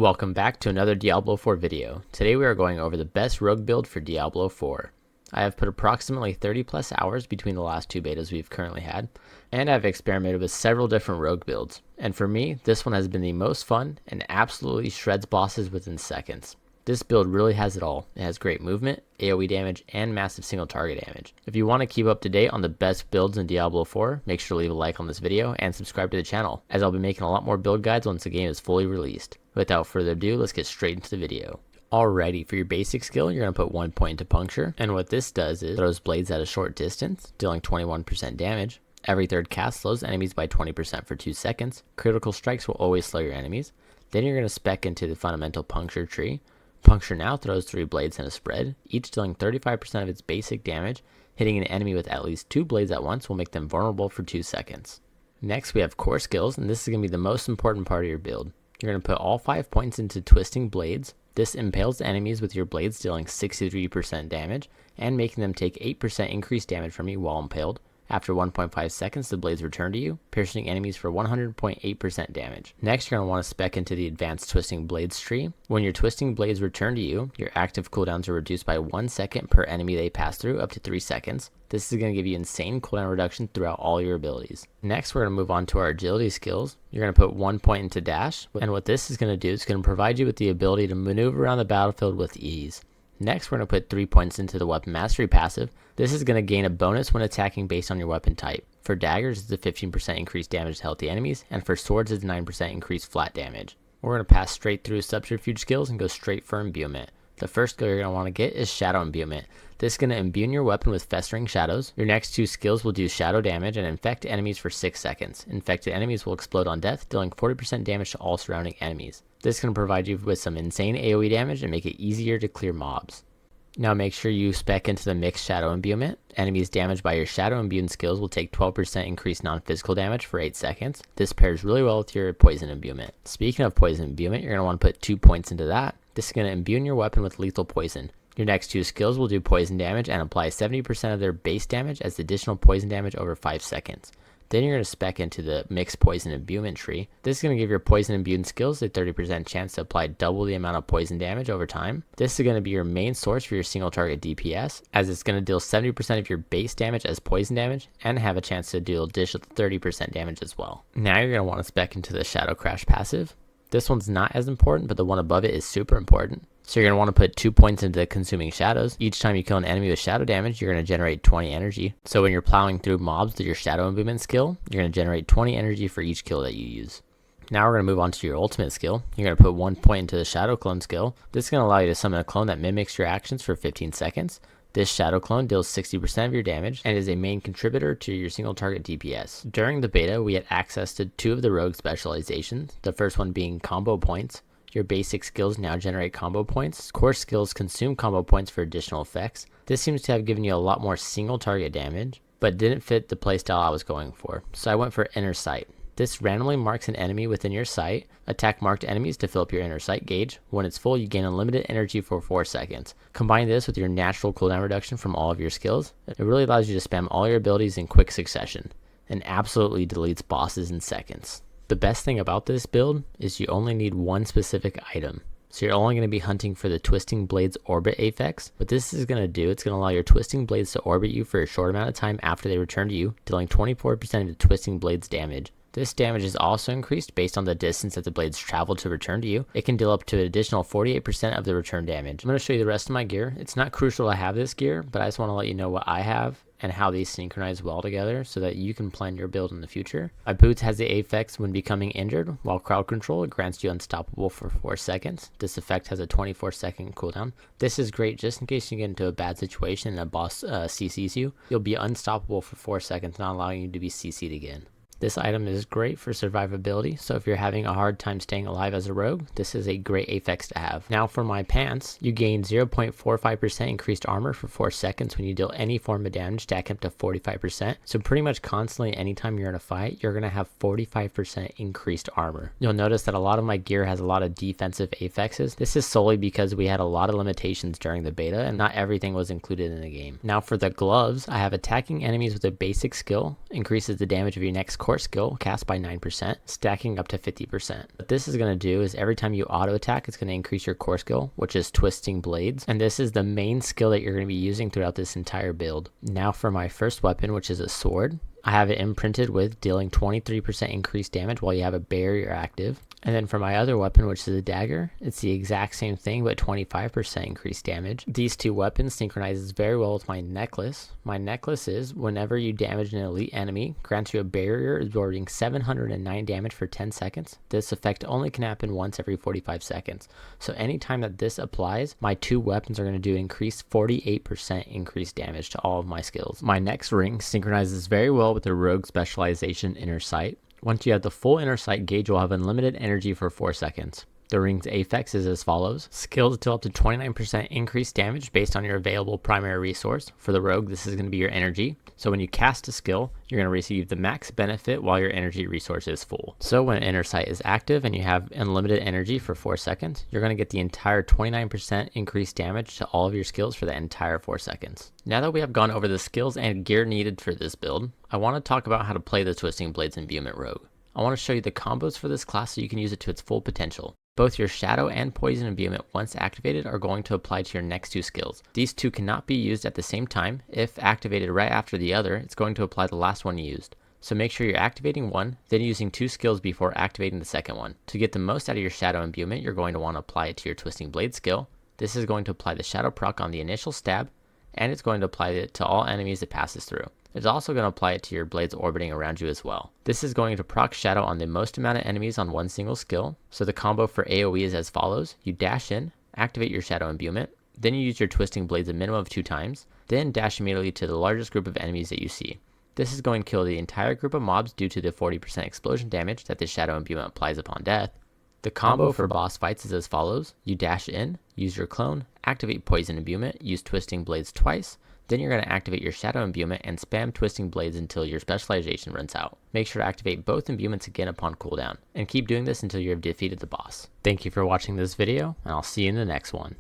Welcome back to another Diablo 4 video. Today we are going over the best rogue build for Diablo 4. I have put approximately 30 plus hours between the last two betas we've currently had, and I've experimented with several different rogue builds, and for me, this one has been the most fun and absolutely shreds bosses within seconds. This build really has it all. It has great movement, AoE damage, and massive single target damage. If you want to keep up to date on the best builds in Diablo 4, make sure to leave a like on this video and subscribe to the channel, as I'll be making a lot more build guides once the game is fully released. Without further ado, let's get straight into the video. Alrighty, for your basic skill, you're going to put 1 point into puncture, and what this does is throws blades at a short distance, dealing 21% damage. Every third cast slows enemies by 20% for 2 seconds. Critical strikes will always slow your enemies. Then you're going to spec into the fundamental puncture tree. Puncture now throws 3 blades in a spread, each dealing 35% of its basic damage. Hitting an enemy with at least 2 blades at once will make them vulnerable for 2 seconds. Next, we have core skills, and this is going to be the most important part of your build. You're going to put all 5 points into twisting blades. This impales enemies with your blades, dealing 63% damage and making them take 8% increased damage from you while impaled. After 1.5 seconds, the blades return to you, piercing enemies for 100.8% damage. Next, you're going to want to spec into the advanced twisting blades tree. When your twisting blades return to you, your active cooldowns are reduced by 1 second per enemy they pass through, up to 3 seconds. This is going to give you insane cooldown reduction throughout all your abilities. Next, we're going to move on to our agility skills. You're going to put 1 point into dash, and what this is going to do is going to provide you with the ability to maneuver around the battlefield with ease. Next, we're going to put 3 points into the weapon mastery passive. This is going to gain a bonus when attacking based on your weapon type. For daggers, it's a 15% increased damage to healthy enemies, and for swords, it's 9% increased flat damage. We're going to pass straight through subterfuge skills and go straight for imbuement. The first skill you're going to want to get is shadow imbuement. This is going to imbue your weapon with festering shadows. Your next 2 skills will do shadow damage and infect enemies for 6 seconds. Infected enemies will explode on death, dealing 40% damage to all surrounding enemies. This is going to provide you with some insane AoE damage and make it easier to clear mobs. Now make sure you spec into the mixed shadow imbuement. Enemies damaged by your shadow imbue skills will take 12% increased non-physical damage for 8 seconds. This pairs really well with your poison imbuement. Speaking of poison imbuement, you're going to want to put 2 points into that. This is going to imbue your weapon with lethal poison. Your next 2 skills will do poison damage and apply 70% of their base damage as additional poison damage over 5 seconds. Then you're going to spec into the mixed poison imbuement tree. This is going to give your poison imbued skills a 30% chance to apply double the amount of poison damage over time. This is going to be your main source for your single target DPS, as it's going to deal 70% of your base damage as poison damage and have a chance to deal additional 30% damage as well. Now you're going to want to spec into the shadow crash passive. This one's not as important, but the one above it is super important. So you're going to want to put 2 points into consuming shadows. Each time you kill an enemy with shadow damage, you're going to generate 20 energy. So when you're plowing through mobs with your shadow imbuement skill, you're going to generate 20 energy for each kill that you use. Now we're going to move on to your ultimate skill. You're going to put 1 point into the shadow clone skill. This is going to allow you to summon a clone that mimics your actions for 15 seconds. This shadow clone deals 60% of your damage and is a main contributor to your single target DPS. During the beta, we had access to 2 of the rogue specializations, the first one being combo points. Your basic skills now generate combo points. Core skills consume combo points for additional effects. This seems to have given you a lot more single target damage, but didn't fit the playstyle I was going for, so I went for inner sight. This randomly marks an enemy within your sight. Attack marked enemies to fill up your inner sight gauge. When it's full, you gain unlimited energy for 4 seconds. Combine this with your natural cooldown reduction from all of your skills. It really allows you to spam all your abilities in quick succession, and absolutely deletes bosses in seconds. The best thing about this build is you only need 1 specific item. So you're only going to be hunting for the Twisting Blades Orbit Apex. What this is going to do, it's going to allow your Twisting Blades to orbit you for a short amount of time after they return to you, dealing 24% of the Twisting Blades damage. This damage is also increased based on the distance that the blades travel to return to you. It can deal up to an additional 48% of the return damage. I'm going to show you the rest of my gear. It's not crucial to have this gear, but I just want to let you know what I have and how these synchronize well together so that you can plan your build in the future. My boots has the effects when becoming injured, while crowd control it grants you unstoppable for 4 seconds. This effect has a 24-second cooldown. This is great just in case you get into a bad situation and a boss CCs you. You'll be unstoppable for 4 seconds, not allowing you to be CC'd again. This item is great for survivability, so if you're having a hard time staying alive as a rogue, this is a great affix to have. Now for my pants, you gain 0.45% increased armor for 4 seconds when you deal any form of damage, stacking up to 45%. So pretty much constantly anytime you're in a fight, you're going to have 45% increased armor. You'll notice that a lot of my gear has a lot of defensive affixes. This is solely because we had a lot of limitations during the beta and not everything was included in the game. Now for the gloves, I have attacking enemies with a basic skill, increases the damage of your next core core skill cast by 9%, stacking up to 50%. What this is going to do is every time you auto attack, it's going to increase your core skill, which is twisting blades. And this is the main skill that you're going to be using throughout this entire build. Now for my first weapon, which is a sword. I have it imprinted with dealing 23% increased damage while you have a barrier active. And then for my other weapon, which is a dagger, it's the exact same thing, but 25% increased damage. These two weapons synchronizes very well with my necklace. My necklace is, whenever you damage an elite enemy, grants you a barrier absorbing 709 damage for 10 seconds. This effect only can happen once every 45 seconds. So anytime that this applies, my two weapons are going to do increased 48% increased damage to all of my skills. My next ring synchronizes very well with the rogue specialization inner sight. Once you have the full inner sight, Gauge will have unlimited energy for 4 seconds. The ring's affix is as follows. Skills deal up to 29% increased damage based on your available primary resource. For the rogue, this is going to be your energy. So when you cast a skill, you're going to receive the max benefit while your energy resource is full. So when inner sight is active and you have unlimited energy for 4 seconds, you're going to get the entire 29% increased damage to all of your skills for the entire 4 seconds. Now that we have gone over the skills and gear needed for this build, I want to talk about how to play the Twisting Blades Imbuement Rogue. I want to show you the combos for this class so you can use it to its full potential. Both your Shadow and Poison Imbuement, once activated, are going to apply to your next two skills. These two cannot be used at the same time. If activated right after the other, it's going to apply the last one you used. So make sure you're activating one, then using two skills before activating the second one. To get the most out of your Shadow Imbuement, you're going to want to apply it to your Twisting Blade skill. This is going to apply the Shadow proc on the initial stab, and it's going to apply it to all enemies it passes through. It's also going to apply it to your blades orbiting around you as well. This is going to proc Shadow on the most amount of enemies on one single skill. So the combo for AoE is as follows. You dash in, activate your Shadow Imbuement, then you use your Twisting Blades a minimum of 2 times, then dash immediately to the largest group of enemies that you see. This is going to kill the entire group of mobs due to the 40% explosion damage that the Shadow Imbuement applies upon death. The combo for boss fights is as follows. You dash in, use your clone, activate Poison Imbuement, use Twisting Blades twice, then you're going to activate your Shadow Imbuement and spam Twisting Blades until your Specialization runs out. Make sure to activate both Imbuments again upon cooldown, and keep doing this until you have defeated the boss. Thank you for watching this video, and I'll see you in the next one.